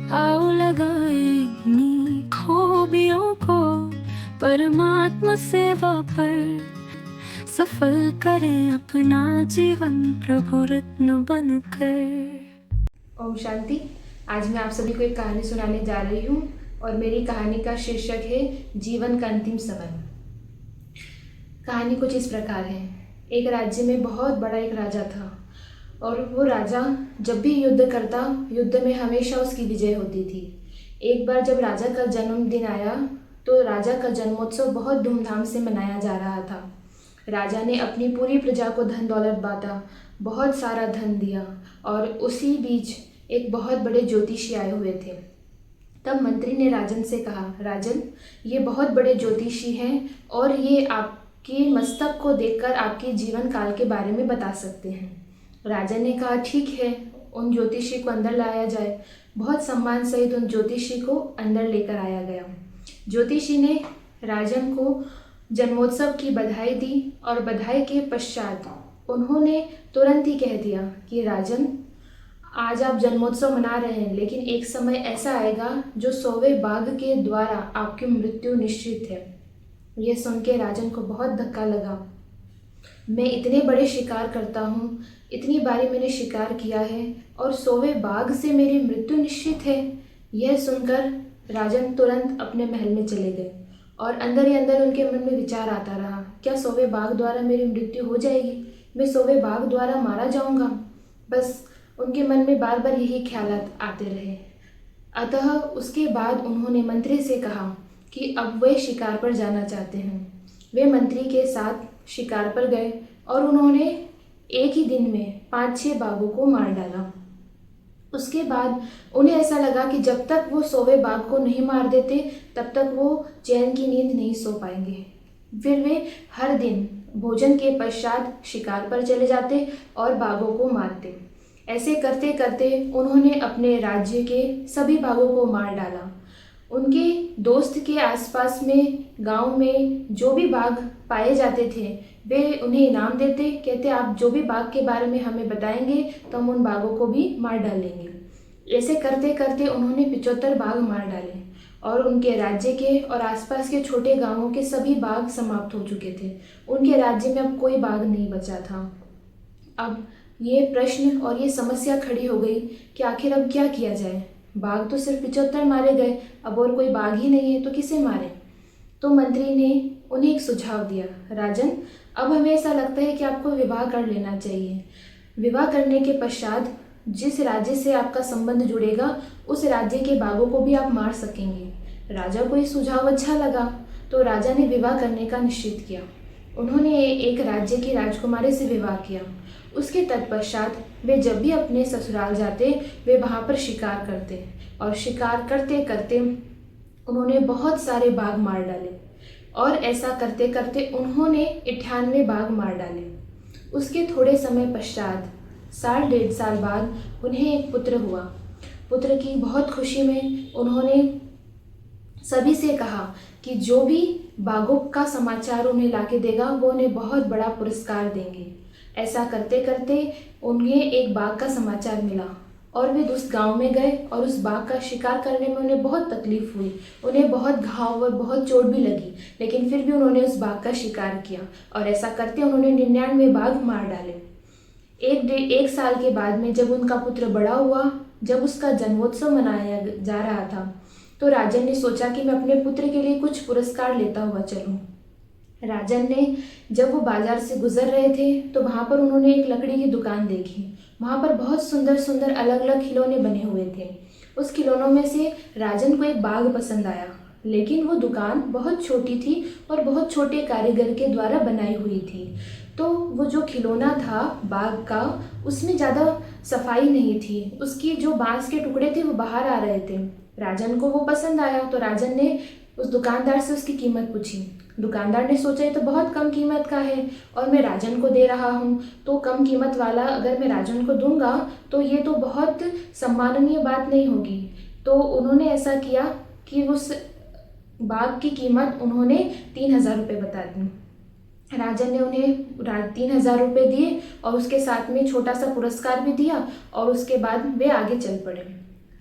आओ लगाएं खूबियों को परमात्मा सेवा पर, सफल करें अपना जीवन प्रभु रत्न बनकर। ओम शांति। आज मैं आप सभी को एक कहानी सुनाने जा रही हूँ और मेरी कहानी का शीर्षक है जीवन का अंतिम समय। कहानी कुछ इस प्रकार है। एक राज्य में बहुत बड़ा एक राजा था और वो राजा जब भी युद्ध करता, युद्ध में हमेशा उसकी विजय होती थी। एक बार जब राजा का जन्मदिन आया तो राजा का जन्मोत्सव बहुत धूमधाम से मनाया जा रहा था। राजा ने अपनी पूरी प्रजा को धन दौलत बांटा, बहुत सारा धन दिया और उसी बीच एक बहुत बड़े ज्योतिषी आए हुए थे। तब मंत्री ने राजन से कहा, राजन, ये बहुत बड़े ज्योतिषी हैं और ये आपके मस्तक को देखकर आपके जीवन काल के बारे में बता सकते हैं। राजा ने कहा, ठीक है, उन ज्योतिषी को अंदर लाया जाए। बहुत सम्मान सहित उन ज्योतिषी को अंदर लेकर आया गया। ज्योतिषी ने राजन को जन्मोत्सव की बधाई दी और बधाई के पश्चात उन्होंने तुरंत ही कह दिया कि राजन, आज आप जन्मोत्सव मना रहे हैं, लेकिन एक समय ऐसा आएगा जो 100वें बाघ के द्वारा आपकी मृत्यु निश्चित है। यह सुन के राजन को बहुत धक्का लगा। मैं इतने बड़े शिकार करता हूँ, इतनी बारी मैंने शिकार किया है और 100वें बाघ से मेरी मृत्यु निश्चित है। यह सुनकर राजन तुरंत अपने महल में चले गए और अंदर ही अंदर उनके मन में विचार आता रहा, क्या 100वें बाघ द्वारा मेरी मृत्यु हो जाएगी? मैं 100वें बाघ द्वारा मारा जाऊंगा? बस उनके मन में बार बार यही ख्यालात आते रहे। अतः उसके बाद उन्होंने मंत्री से कहा कि अब वे शिकार पर जाना चाहते हैं। वे मंत्री के साथ शिकार पर गए और उन्होंने एक ही दिन में 5-6 बाघों को मार डाला। उसके बाद उन्हें ऐसा लगा कि जब तक वो 100वें बाघ को नहीं मार देते तब तक वो चैन की नींद नहीं सो पाएंगे। फिर वे हर दिन भोजन के पश्चात शिकार पर चले जाते और बाघों को मारते। ऐसे करते करते उन्होंने अपने राज्य के सभी बाघों को मार डाला। उनके दोस्त के आसपास में गांव में जो भी बाघ पाए जाते थे वे उन्हें इनाम देते, कहते आप जो भी बाघ के बारे में हमें बताएंगे तो हम उन बाघों को भी मार डालेंगे। ऐसे करते करते उन्होंने 75 बाघ मार डाले और उनके राज्य के और आसपास के छोटे गांवों के सभी बाघ समाप्त हो चुके थे। उनके राज्य में अब कोई बाघ नहीं बचा था। अब ये प्रश्न और ये समस्या खड़ी हो गई कि आखिर अब क्या किया जाए। बाघ तो सिर्फ 75 मारे गए, अब और कोई बाघ ही नहीं है तो किसे मारे? तो मंत्री ने उन्हें एक सुझाव दिया, राजन, अब हमें ऐसा लगता है कि आपको विवाह कर लेना चाहिए। विवाह करने के पश्चात जिस राज्य से आपका संबंध जुड़ेगा उस राज्य के बाघों को भी आप मार सकेंगे। राजा को ये सुझाव अच्छा लगा तो राजा ने विवाह करने का निश्चित किया। उन्होंने एक राज्य की राजकुमारी से विवाह किया। उसके तत्पश्चात वे जब भी अपने ससुराल जाते वे वहाँ पर शिकार करते और शिकार करते करते उन्होंने बहुत सारे बाघ मार डाले और ऐसा करते करते उन्होंने 98 बाघ मार डाले। उसके थोड़े समय पश्चात 1.5 साल बाद उन्हें एक पुत्र हुआ। पुत्र की बहुत खुशी में उन्होंने सभी से कहा कि जो भी बाघों का समाचार उन्हें लाके देगा वो उन्हें बहुत बड़ा पुरस्कार देंगे। ऐसा करते करते उन्हें एक बाघ का समाचार मिला और वे उस गांव में गए और उस बाघ का शिकार करने में उन्हें बहुत तकलीफ हुई। उन्हें बहुत घाव और बहुत चोट भी लगी, लेकिन फिर भी उन्होंने उस बाघ का शिकार किया और ऐसा करते उन्होंने 99 बाघ मार डाले। एक साल के बाद में जब उनका पुत्र बड़ा हुआ, जब उसका जन्मोत्सव मनाया जा रहा था तो राजन ने सोचा कि मैं अपने पुत्र के लिए कुछ पुरस्कार लेता हुआ चलूं। राजन ने जब वो बाजार से गुजर रहे थे तो वहाँ पर उन्होंने एक लकड़ी की दुकान देखी। वहाँ पर बहुत सुंदर सुंदर अलग अलग खिलौने बने हुए थे। उस खिलौनों में से राजन को एक बाघ पसंद आया, लेकिन वो दुकान बहुत छोटी थी और बहुत छोटे कारीगर के द्वारा बनाई हुई थी। तो वो जो खिलौना था बाघ का उसमें ज़्यादा सफाई नहीं थी, उसकी जो बांस के टुकड़े थे वो बाहर आ रहे थे। राजन को वो पसंद आया तो राजन ने उस दुकानदार से उसकी कीमत पूछी। दुकानदार ने सोचा ये तो बहुत कम कीमत का है और मैं राजन को दे रहा हूँ, तो कम कीमत वाला अगर मैं राजन को दूंगा तो ये तो बहुत सम्माननीय बात नहीं होगी। तो उन्होंने ऐसा किया कि उस बाघ की कीमत उन्होंने 3000 रुपये बता दी। राजन ने उन्हें 3000 रुपये दिए और उसके साथ में छोटा सा पुरस्कार भी दिया और उसके बाद वे आगे चल पड़े।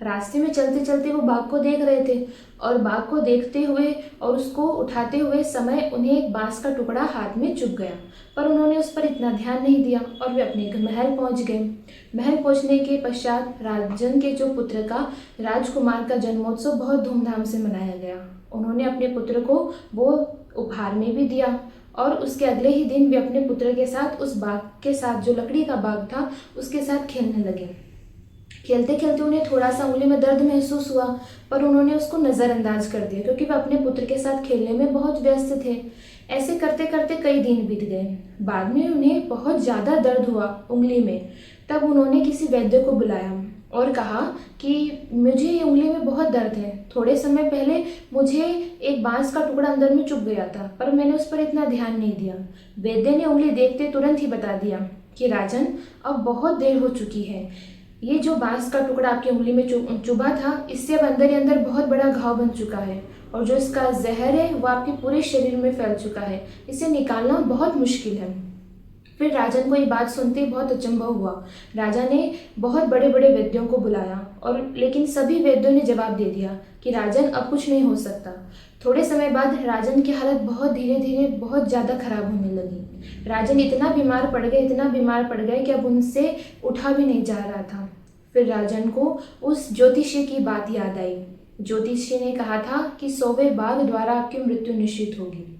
रास्ते में चलते चलते वो बाघ को देख रहे थे और बाघ को देखते हुए और उसको उठाते हुए समय उन्हें एक बांस का टुकड़ा हाथ में चुभ गया, पर उन्होंने उस पर इतना ध्यान नहीं दिया और वे अपने महल पहुंच गए। महल पहुंचने के पश्चात राजन के जो पुत्र का राजकुमार का जन्मोत्सव बहुत धूमधाम से मनाया गया। उन्होंने अपने पुत्र को वो उपहार में भी दिया और उसके अगले ही दिन वे अपने पुत्र के साथ उस बाघ के साथ, जो लकड़ी का बाघ था, उसके साथ खेलने लगे। खेलते खेलते उन्हें थोड़ा सा उंगली में दर्द महसूस हुआ, पर उन्होंने उसको नज़रअंदाज कर दिया क्योंकि वे अपने पुत्र के साथ खेलने में बहुत व्यस्त थे। ऐसे करते करते कई दिन बीत गए। बाद में उन्हें बहुत ज़्यादा दर्द हुआ उंगली में। तब उन्होंने किसी वैद्य को बुलाया और कहा कि मुझे ये उंगली में बहुत दर्द है। थोड़े समय पहले मुझे एक बांस का टुकड़ा अंदर में चुभ गया था, पर मैंने उस पर इतना ध्यान नहीं दिया। वैद्य ने उंगली देखते तुरंत ही बता दिया कि राजन, अब बहुत देर हो चुकी है। ये जो बांस का टुकड़ा आपकी उंगली में चुभा था, इससे अब अंदर ही अंदर बहुत बड़ा घाव बन चुका है और जो इसका जहर है वो आपके पूरे शरीर में फैल चुका है। इसे निकालना बहुत मुश्किल है। फिर राजन को ये बात सुनते ही बहुत अचंभा हुआ। राजा ने बहुत बड़े बड़े वैद्यों को बुलाया और लेकिन सभी वैद्यों ने जवाब दे दिया कि राजन, अब कुछ नहीं हो सकता। थोड़े समय बाद राजन की हालत बहुत धीरे धीरे बहुत ज़्यादा खराब होने लगी। राजन इतना बीमार पड़ गए कि अब उनसे उठा भी नहीं जा रहा था। फिर राजन को उस ज्योतिषी की बात याद आई। ज्योतिषी ने कहा था कि 100वें बाघ द्वारा आपकी मृत्यु निश्चित होगी।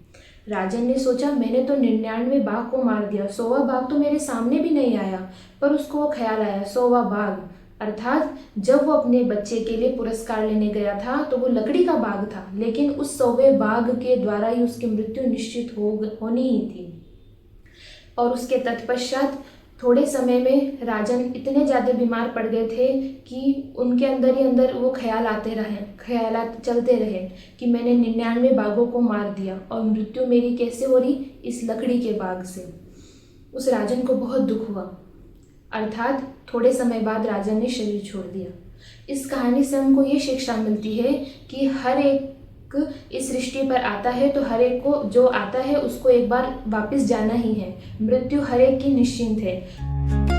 राजन ने सोचा, मैंने तो 99 बाघ को मार दिया, 100वां बाघ तो मेरे सामने भी नहीं आया। पर उसको वो ख्याल आया 100वां बाघ, अर्थात जब वो अपने बच्चे के लिए पुरस्कार लेने गया था तो वो लकड़ी का बाघ था, लेकिन उस 100वें बाघ के द्वारा ही उसकी मृत्यु निश्चित होनी ही थी। और उसके तत्पश्चात थोड़े समय में राजन इतने ज़्यादा बीमार पड़ गए थे कि उनके अंदर ही अंदर वो ख्यालात चलते रहे कि मैंने 99 बाघों को मार दिया और मृत्यु मेरी कैसे हो रही, इस लकड़ी के बाघ से। उस राजन को बहुत दुख हुआ, अर्थात थोड़े समय बाद राजन ने शरीर छोड़ दिया। इस कहानी से हमको ये शिक्षा मिलती है कि हर एक इस सृष्टि पर आता है तो हर एक को जो आता है उसको एक बार वापस जाना ही है। मृत्यु हर एक की निश्चिंत है।